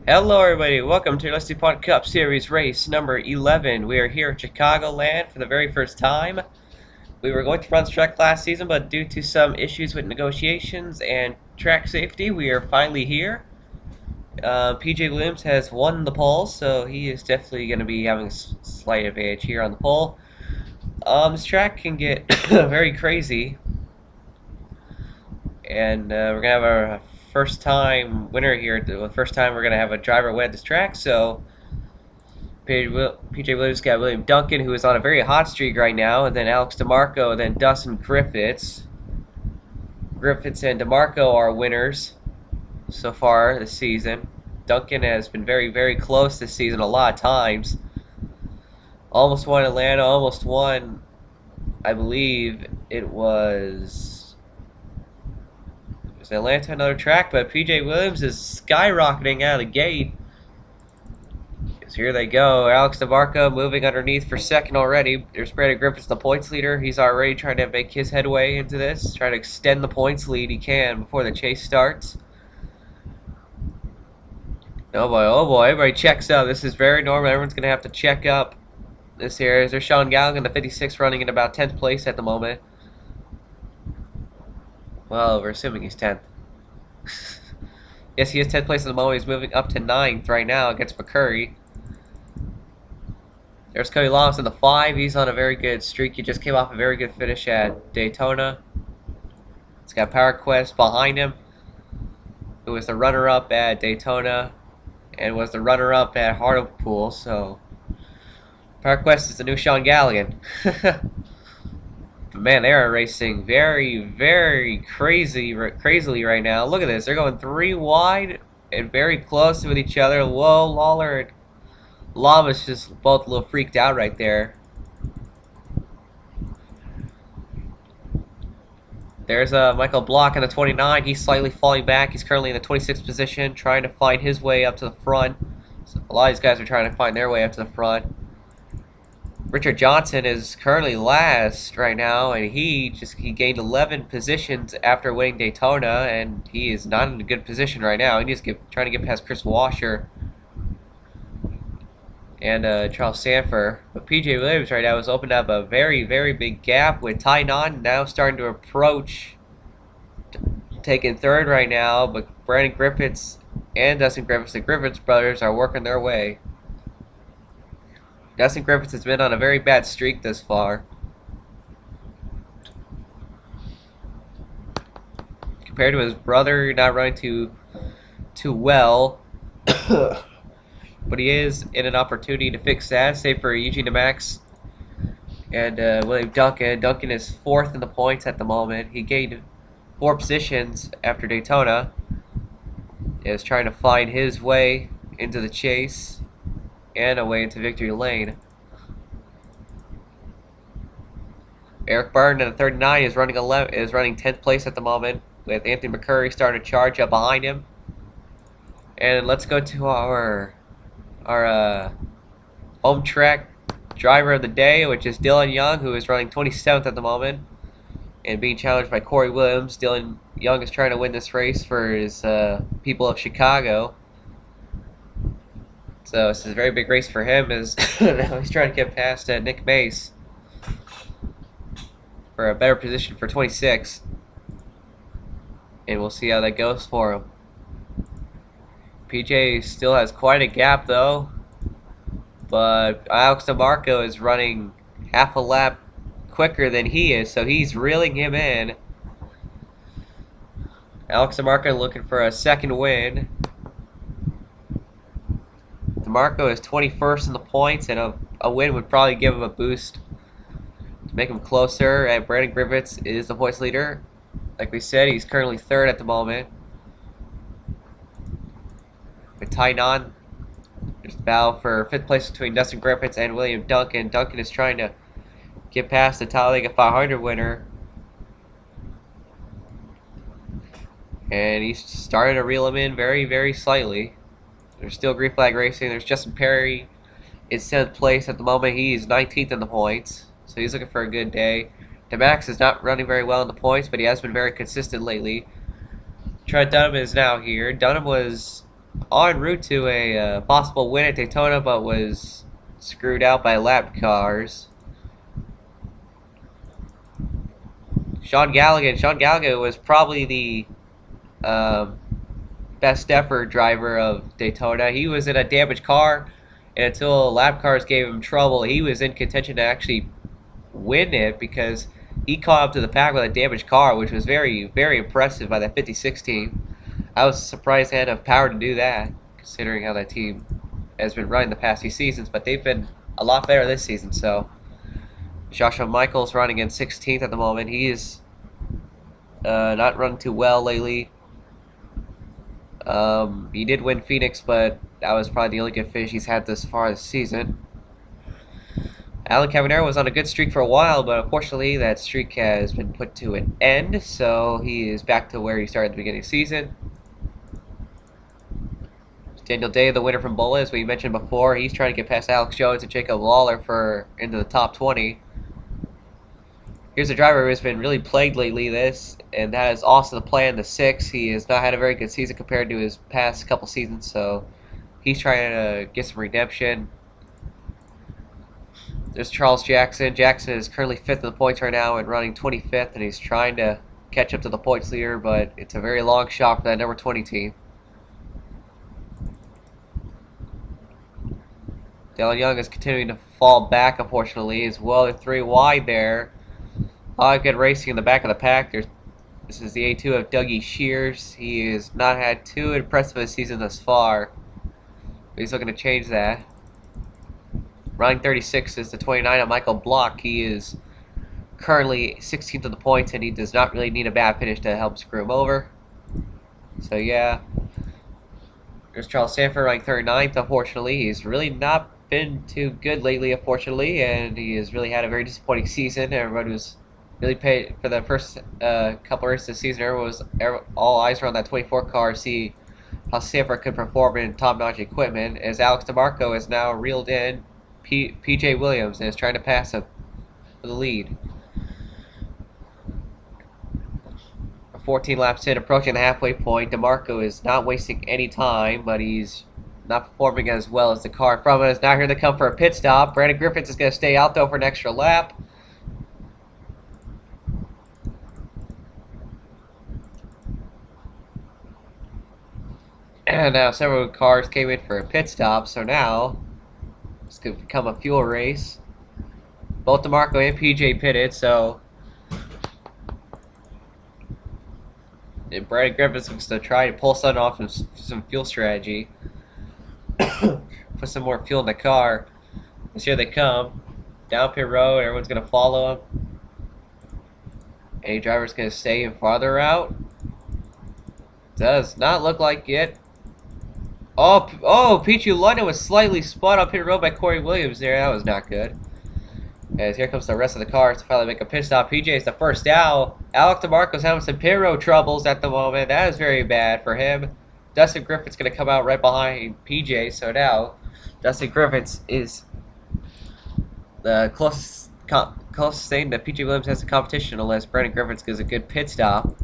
Hello everybody, welcome to Let's DuPont Cup Series race number 11. We are here at Chicagoland for the very first time. We were going to run this track last season, but due to some issues with negotiations and track safety, we are finally here. PJ Williams has won the pole, so he is definitely going to be having a slight advantage here on the pole. This track can get very crazy, and we're going to have our first time winner here. The first time we're going to have a driver win at this track, so PJ Williams got William Duncan, who is on a very hot streak right now, and then Alex DeMarco, and then Dustin Griffiths. Griffiths and DeMarco are winners so far this season. Duncan has been very, very close this season a lot of times. Almost won Atlanta, almost won, I believe it was Atlanta, another track, but PJ Williams is skyrocketing out of the gate. So here they go. Alex DeMarco moving underneath for second already. There's Brandon Griffiths, the points leader. He's already trying to make his headway into this, trying to extend the points lead he can before the chase starts. Oh boy, everybody checks up. This is very normal. Everyone's going to have to check up this here. There's Sean Gallagher, the 56, running in about 10th place at the moment. Well, we're assuming he's 10th. Yes, he is 10th place at the moment. He's moving up to 9th right now against McCurry. There's Cody Lamas in the 5. He's on a very good streak. He just came off a very good finish at Daytona. He's got Power Quest behind him, who was the runner-up at Daytona and was the runner-up at Hartlepool. So Power Quest is the new Sean Galligan. But man, they are racing very, very crazily right now. Look at this. They're going 3 wide and very close with each other. Whoa, Lawler and Lamas just both a little freaked out right there. There's Michael Block in the 29. He's slightly falling back. He's currently in the 26th position, trying to find his way up to the front. So a lot of these guys are trying to find their way up to the front. Richard Johnson is currently last right now, and he gained 11 positions after winning Daytona, and he is not in a good position right now. He's trying to get past Chris Washer and Charles Sanford. But PJ Williams right now has opened up a very, very big gap with Ty Nunn now starting to approach, taking third right now. But Brandon Griffiths and Dustin Griffiths, the Griffiths brothers, are working their way. Dustin Griffiths has been on a very bad streak this far. Compared to his brother, not running too well. But he is in an opportunity to fix that, save for Eugene DeMax and William Duncan. Duncan is 4th in the points at the moment. He gained 4 positions after Daytona. He is trying to find his way into the chase and a way into victory lane. Eric Burton in the 39 is running 10th place at the moment, with Anthony McCurry starting to charge up behind him. And let's go to our home track driver of the day, which is Dylan Young, who is running 27th at the moment and being challenged by Corey Williams. Dylan Young is trying to win this race for his people of Chicago. So this is a very big race for him, as now he's trying to get past Nick Mace for a better position for 26. And we'll see how that goes for him. PJ still has quite a gap though, but Alex DeMarco is running half a lap quicker than he is, so he's reeling him in. Alex DeMarco looking for a second win. DeMarco is 21st in the points, and a win would probably give him a boost to make him closer. And Brandon Griffiths is the points leader. Like we said, he's currently 3rd at the moment. With Ty Nunn, there's a battle for 5th place between Dustin Griffiths and William Duncan. Duncan is trying to get past the Talladega 500 winner. And he's starting to reel him in very, very slightly. There's still Green Flag Racing. There's Justin Perry in 7th place at the moment. He's 19th in the points, so he's looking for a good day. DeMax is not running very well in the points, but he has been very consistent lately. Trent Dunham is now here. Dunham was en route to a possible win at Daytona, but was screwed out by lap cars. Sean Gallagher was probably the best effort driver of Daytona. He was in a damaged car, and until lap cars gave him trouble, he was in contention to actually win it because he caught up to the pack with a damaged car, which was very, very impressive by that 56 team. I was surprised they had enough power to do that, considering how that team has been running the past few seasons, but they've been a lot better this season. So Joshua Michaels running in 16th at the moment. He is not running too well lately. He did win Phoenix, but that was probably the only good finish he's had this far this season. Alan Cavanero was on a good streak for a while, but unfortunately that streak has been put to an end, so he is back to where he started at the beginning of the season. Daniel Day, the winner from Bola, as we mentioned before, he's trying to get past Alex Jones and Jacob Lawler for into the top 20. Here's a driver who has been really plagued lately, and that is Austin the Plan, the 6. He has not had a very good season compared to his past couple seasons, so he's trying to get some redemption. There's Charles Jackson. Jackson is currently 5th in the points right now and running 25th, and he's trying to catch up to the points leader, but it's a very long shot for that number 20 team. Dylan Young is continuing to fall back, unfortunately, as well. They're 3 wide there. A lot of good racing in the back of the pack. This is the A2 of Dougie Shears. He has not had too impressive a season thus far, but he's looking to change that. Running 36 is the 29 of Michael Block. He is currently 16th in the points, and he does not really need a bad finish to help screw him over. So yeah. There's Charles Sanford running 39th, unfortunately. He's really not been too good lately, unfortunately, and he has really had a very disappointing season. Everyone was really paid for the first couple races this season. All eyes were on that 24 car to see how Sanford could perform in top-notch equipment, as Alex DeMarco is now reeled in PJ Williams and is trying to pass him for the lead. 14 laps in, approaching the halfway point. DeMarco is not wasting any time, but he's not performing as well as the car in front of him. Is now here to come for a pit stop. Brandon Griffiths is going to stay out, though, for an extra lap. And now several cars came in for a pit stop, so now it's going to become a fuel race. Both DeMarco and PJ pitted, so Brandon Griffiths looks to try to pull something off some fuel strategy. Put some more fuel in the car. And here they come. Down pit road, everyone's going to follow them. Any driver's going to stay and farther out? Does not look like it. Oh, Pichu London was slightly spun up pit road by Corey Williams there. That was not good. As here comes the rest of the cars to finally make a pit stop. PJ is the first out. Alex DeMarco's having some pit road troubles at the moment. That is very bad for him. Dustin Griffith's going to come out right behind PJ. So now, Dustin Griffiths is the closest thing that PJ Williams has to competition, unless Brandon Griffiths gives a good pit stop.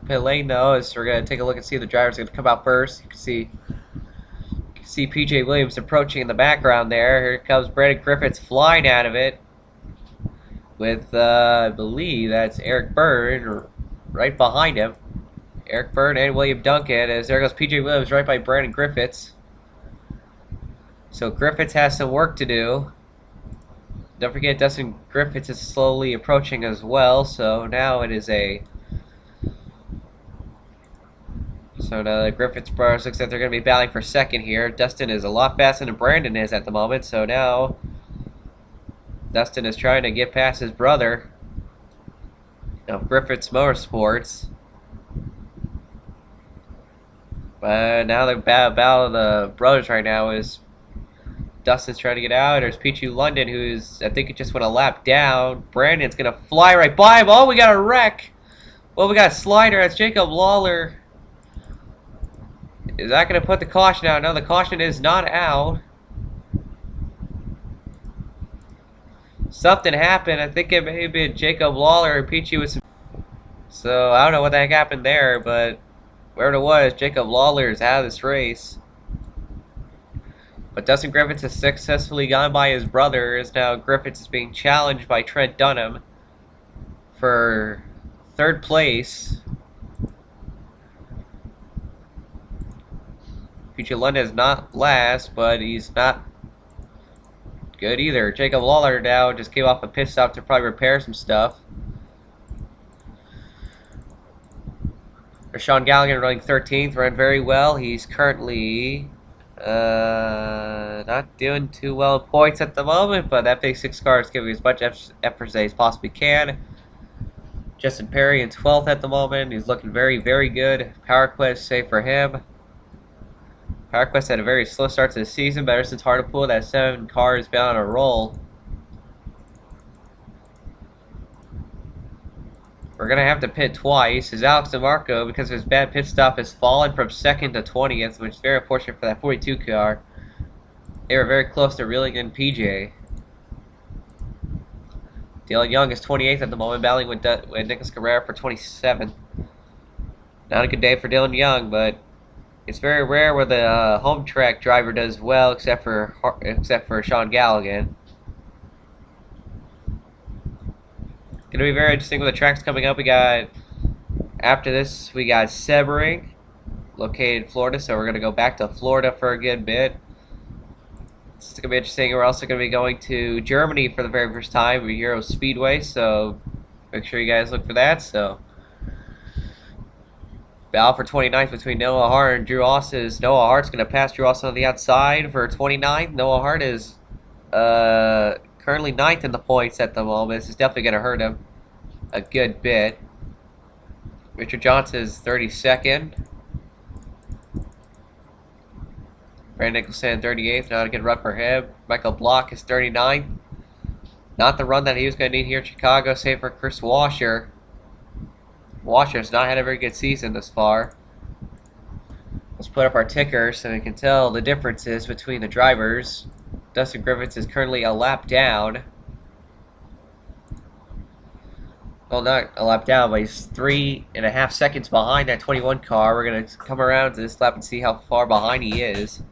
Pit lane, though, is we're going to take a look and see the driver's going to come out first. You can see PJ Williams approaching in the background there. Here comes Brandon Griffiths flying out of it with, I believe that's Eric Byrne right behind him. Eric Byrne and William Duncan, as there goes PJ Williams right by Brandon Griffiths. So Griffiths has some work to do. Don't forget Dustin Griffiths is slowly approaching as well, so now it is a... So now the Griffiths brothers looks like they're going to be battling for second here. Dustin is a lot faster than Brandon is at the moment, so now Dustin is trying to get past his brother of Griffiths Motorsports. But now the battle of the brothers right now is Dustin's trying to get out. There's Pichu London, who's, I think, it just went a lap down. Brandon's going to fly right by him. Oh, we got a wreck. Well, we got a slider. That's Jacob Lawler. Is that going to put the caution out? No, the caution is not out. something happened. I think it may have been Jacob Lawler and Peachy with some. So I don't know what the heck happened there, but wherever it was, Jacob Lawler is out of this race. But Dustin Griffiths has successfully gone by his brother, as now Griffiths is being challenged by Trent Dunham for third place. Peachy London is not last, but he's not good either. Jacob Lawler now just came off a pit stop to probably repair some stuff. Sean Gallagher running 13th, ran very well. He's currently not doing too well in points at the moment, but that big 6 car is giving as much effort as he possibly can. Justin Perry in 12th at the moment. He's looking very, very good. PowerQuest safe for him. PowerQuest had a very slow start to the season, but ever since Hartlepool, that 7 car has been on a roll. We're going to have to pit twice, as Alex DeMarco, because of his bad pit stop, has fallen from 2nd to 20th, which is very unfortunate for that 42 car. They were very close to reeling in PJ. Dylan Young is 28th at the moment, battling with Nicholas Carrera for 27th. Not a good day for Dylan Young, but it's very rare where the home track driver does well, except for Sean Gallagher. Gonna be very interesting with the tracks coming up. After this, we got Sebring, located in Florida, so we're gonna go back to Florida for a good bit. It's gonna be interesting. We're also gonna be going to Germany for the very first time, Euro Speedway, so make sure you guys look for that. So, battle for 29th between Noah Hart and Drew Austin. Noah Hart's gonna pass Drew Austin on the outside for 29th. Noah Hart is currently 9th in the points at the moment. This is definitely going to hurt him a good bit. Richard Johnson is 32nd. Brandon Nicholson 38th. Not a good run for him. Michael Block is 39th. Not the run that he was going to need here in Chicago, save for Chris Washer. Washer has not had a very good season thus far. Let's put up our ticker so we can tell the differences between the drivers. Dustin Griffiths is currently a lap down. Well, not a lap down, but he's 3.5 seconds behind that 21 car. We're going to come around to this lap and see how far behind he is.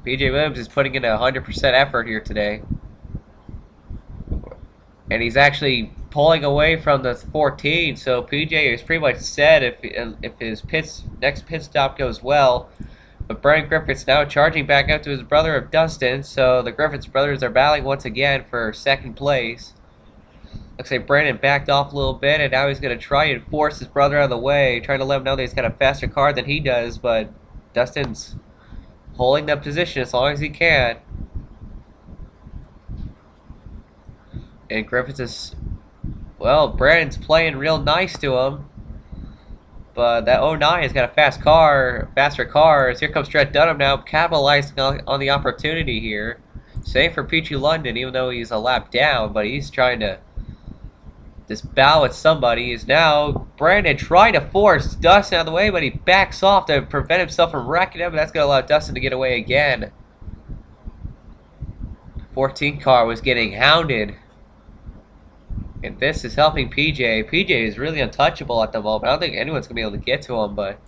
PJ Williams is putting in 100% effort here today. And he's actually pulling away from the 14, so PJ is pretty much set if his next pit stop goes well. But Brian Griffiths now charging back up to his brother of Dustin, so the Griffiths brothers are battling once again for 2nd place. Looks like Brandon backed off a little bit, and now he's going to try and force his brother out of the way, trying to let him know that he's got a faster car than he does, but Dustin's holding that position as long as he can. And Griffiths is, well, Brandon's playing real nice to him. But that 09 has got a faster car. As here comes Trent Dunham now, capitalizing on the opportunity here. Save for Peachy London, even though he's a lap down, but he's trying to just battle with somebody. Is now Brandon trying to force Dustin out of the way, but he backs off to prevent himself from wrecking him. That's going to allow Dustin to get away again. 14 car was getting hounded. And this is helping PJ. PJ is really untouchable at the moment. I don't think anyone's going to be able to get to him, but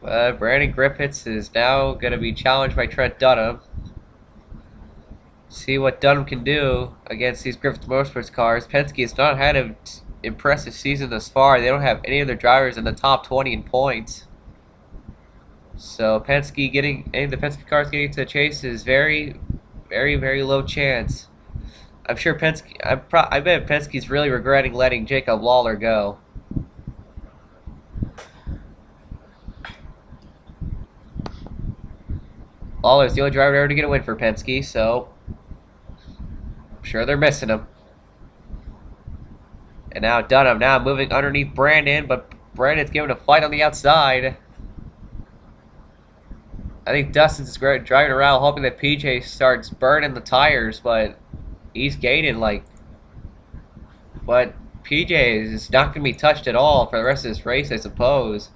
Brandon Griffiths is now going to be challenged by Trent Dunham. See what Dunham can do against these Griffiths Motorsports cars. Penske has not had an impressive season thus far. They don't have any of their drivers in the top 20 in points. So any of the Penske cars getting to the chase is very, very low chance. I'm sure Penske. I bet Penske's really regretting letting Jacob Lawler go. Lawler's the only driver ever to get a win for Penske, so I'm sure they're missing him. And now Dunham now moving underneath Brandon, but Brandon's giving a fight on the outside. I think Dustin's driving around hoping that PJ starts burning the tires, but he's gaining but PJ is not going to be touched at all for the rest of this race, I suppose.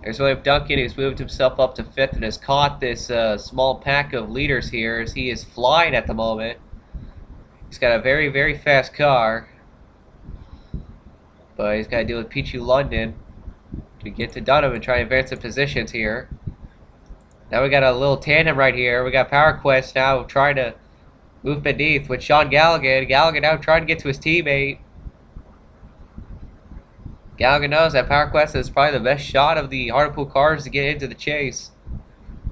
There's William Duncan, who's moved himself up to 5th and has caught this small pack of leaders here as he is flying at the moment. He's got a very, very fast car. But he's got to deal with Pichu London to get to Dunham and try and advance the positions here. Now we got a little tandem right here. We got Power Quest now trying to move beneath with Sean Galligan. Galligan now trying to get to his teammate. Galligan knows that Power Quest is probably the best shot of the Hartlepool cars to get into the chase.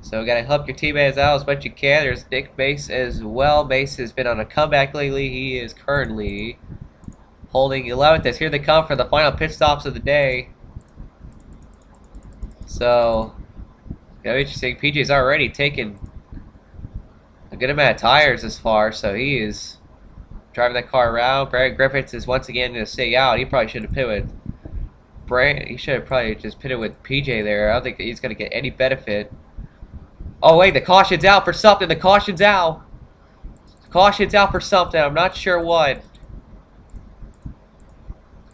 So we got to help your teammates out as much as you can. There's Nick Mace as well. Mace has been on a comeback lately. He is currently holding 11th as here they come for the final pit stops of the day. So, interesting. PJ's already taken a good amount of tires this far, so he is driving that car around. Brandon Griffiths is once again going to stay out. He probably should have pitted with he should have probably just pitted with PJ there. I don't think he's going to get any benefit. Oh wait, the caution's out for something. The caution's out. The caution's out for something. I'm not sure what.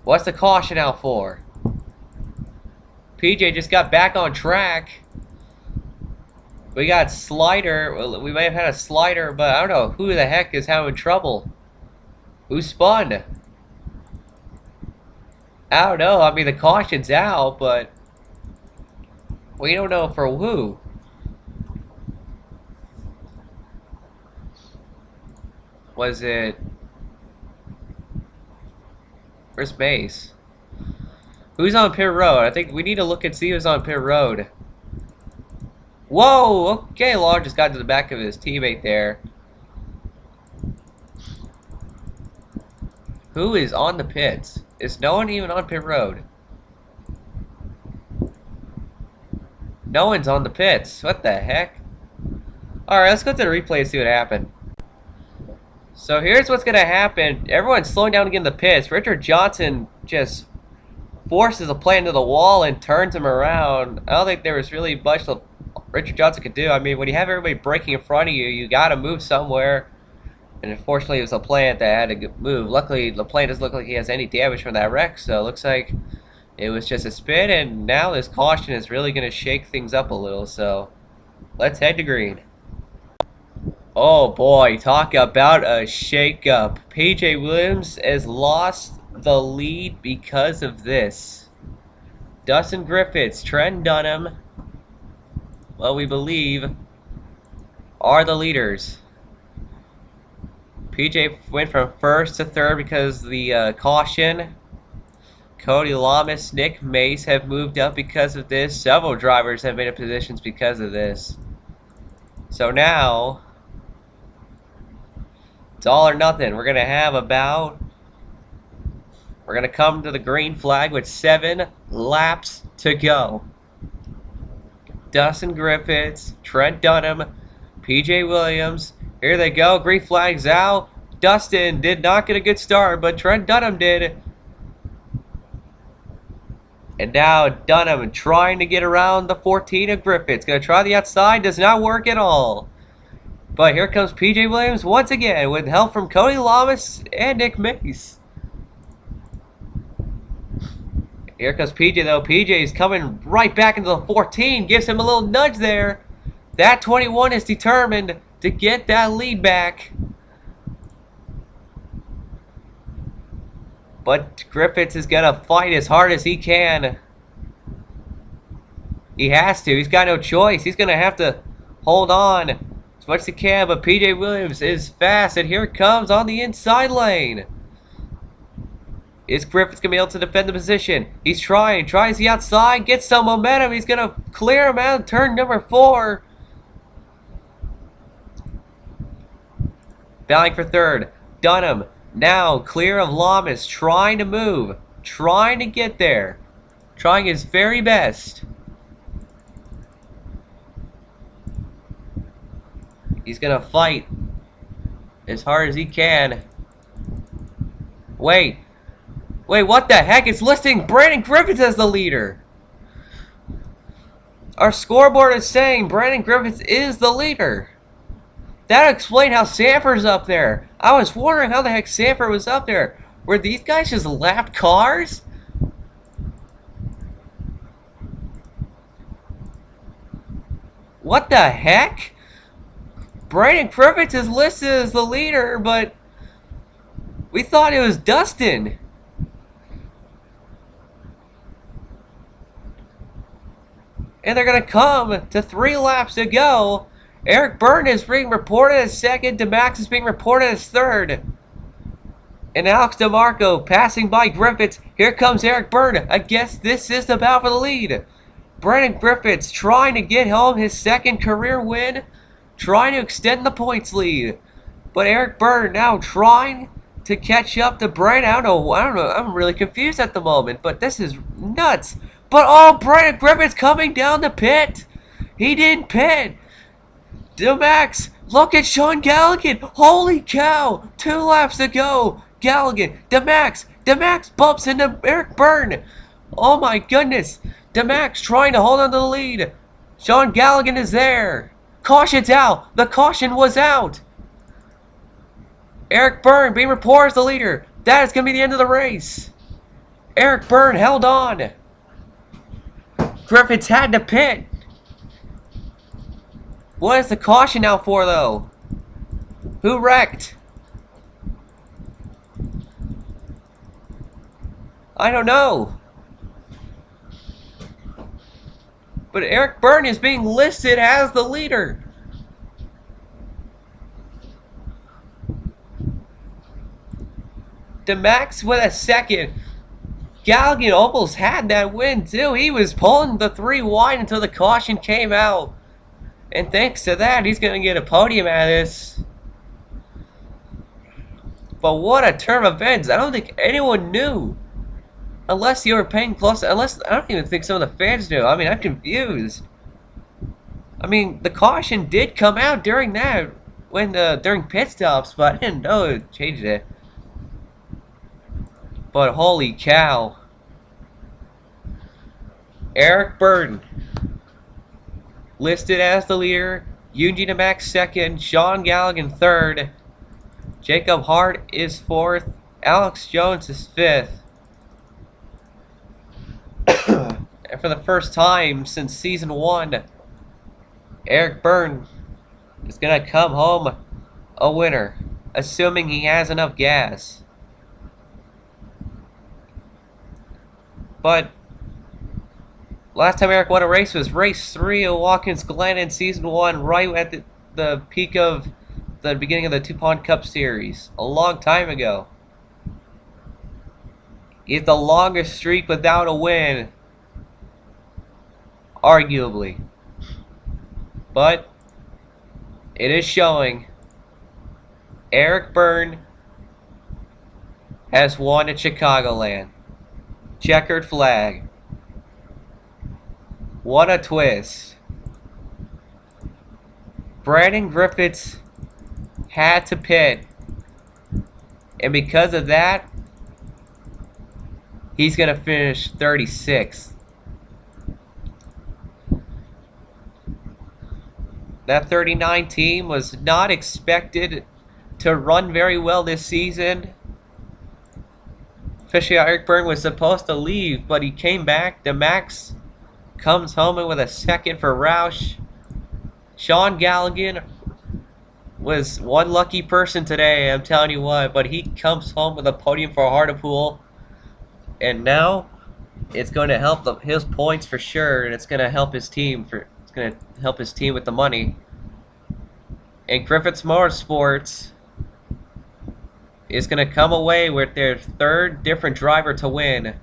What's the caution out for? PJ just got back on track. We got Slider. Well, we may have had a Slider, but I don't know who the heck is having trouble. Who spun? I don't know. I mean, the caution's out, but we don't know for who. Was it? Where's Mace? Who's on pit road? I think we need to look and see who's on pit road. Whoa! Okay, Law just got to the back of his teammate there. Who is on the pits? Is no one even on pit road? No one's on the pits. What the heck? Alright, let's go to the replay and see what happened. So here's what's going to happen. Everyone's slowing down to get in the pits. Richard Johnson just forces a plane into the wall and turns him around. I don't think there was really much Richard Johnson could do. I mean, when you have everybody braking in front of you, you got to move somewhere. And unfortunately, it was a plant that had to move. Luckily, the plane doesn't look like he has any damage from that wreck, so it looks like it was just a spin, and now this caution is really going to shake things up a little, so let's head to green. Oh boy, talk about a shake-up. PJ Williams has lost the lead because of this. Dustin Griffiths, Trent Dunham, well, we believe, are the leaders. PJ went from 1st to 3rd because of the caution. Cody Lamas, Nick Mace have moved up because of this. Several drivers have been in positions because of this. So now, it's all or nothing. We're going to have we're going to come to the green flag with 7 laps to go. Dustin Griffiths, Trent Dunham, PJ Williams. Here they go. Green flag's out. Dustin did not get a good start, but Trent Dunham did. And now Dunham trying to get around the 14 of Griffiths. Going to try the outside. Does not work at all. But here comes PJ Williams once again with help from Cody Lamas and Nick Mace. Here comes PJ though. PJ is coming right back into the 14. Gives him a little nudge there. That 21 is determined to get that lead back. But Griffiths is going to fight as hard as he can. He has to. He's got no choice. He's going to have to hold on as much as he can. But PJ Williams is fast. And here it comes on the inside lane. Is Griffiths going to be able to defend the position? He's trying. Tries the outside. Gets some momentum. He's going to clear him out. Turn number 4. Battling for 3rd. Dunham now clear of Lamas. Trying to move. Trying to get there. Trying his very best. He's going to fight as hard as he can. Wait, what the heck? It's listing Brandon Griffiths as the leader. Our scoreboard is saying Brandon Griffiths is the leader. That explained how Sanford's up there. I was wondering how the heck Sanford was up there. Were these guys just lapped cars? What the heck? Brandon Griffiths is listed as the leader, but we thought it was Dustin. And they're going to come to 3 laps to go. Eric Byrne is being reported as second. DeMax is being reported as third. And Alex DeMarco passing by Griffiths. Here comes Eric Byrne. I guess this is the battle for the lead. Brandon Griffiths trying to get home his second career win. Trying to extend the points lead. But Eric Byrne now trying to catch up to Brandon. I don't know. I'm really confused at the moment. But this is nuts. But oh, Brandon Griffiths coming down the pit. He didn't pit. DeMax, look at Sean Galligan. Holy cow. 2 laps to go. Galligan, DeMax bumps into Eric Byrne. Oh my goodness. DeMax trying to hold on to the lead. Sean Galligan is there. Caution's out. The caution was out. Eric Byrne being reported as the leader. That is going to be the end of the race. Eric Byrne held on. Griffiths had to pit. What is the caution out for, though? Who wrecked? I don't know. But Eric Byrne is being listed as the leader. DeMax with a second. Galligan almost had that win too. He was pulling the 3 wide until the caution came out. And thanks to that, he's going to get a podium out of this. But what a turn of events. I don't think anyone knew. Unless you were paying close. Unless, I don't even think some of the fans knew. I mean, I'm confused. I mean, the caution did come out during that. During pit stops. But I didn't know it changed it. But holy cow. Eric Byrne listed as the leader. Eugene DeMax second. Sean Galligan third. Jacob Hart is fourth. Alex Jones is fifth. And for the first time since season 1, Eric Byrne is going to come home a winner, assuming he has enough gas. But last time Eric won a race was race 3 of Watkins Glen in season 1, right at the peak of the beginning of the DuPont Cup Series, a long time ago. It's the longest streak without a win, arguably. But it is showing Eric Byrne has won at Chicagoland. Checkered flag. What a twist. Brandon Griffiths had to pit. And because of that, he's going to finish 36th. That 39 team was not expected to run very well this season. Especially Eric Byrne was supposed to leave, but he came back. DeMax comes home with a second for Roush. Sean Galligan was one lucky person today, I'm telling you what, but he comes home with a podium for Hartlepool. And now it's going to help his points for sure, and it's going to help his team with the money. And Griffiths Motorsports is going to come away with their 3rd different driver to win.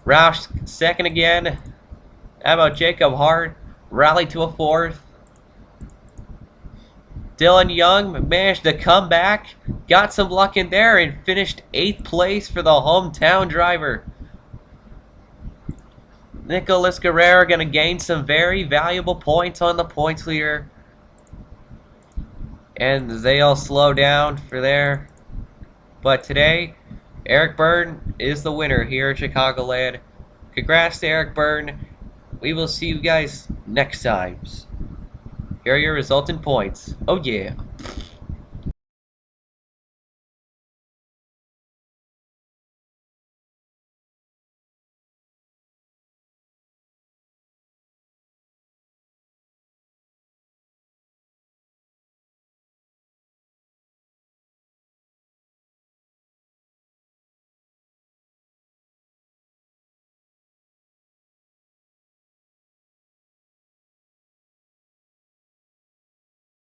Roush second again. How about Jacob Hart? Rallied to a 4th. Dylan Young managed to come back. Got some luck in there and finished 8th place for the hometown driver. Nicholas Guerrero going to gain some very valuable points on the points leader. And they all slow down for there. But today, Eric Byrne is the winner here at Chicagoland. Congrats to Eric Byrne. We will see you guys next times. Here are your resultant points. Oh yeah.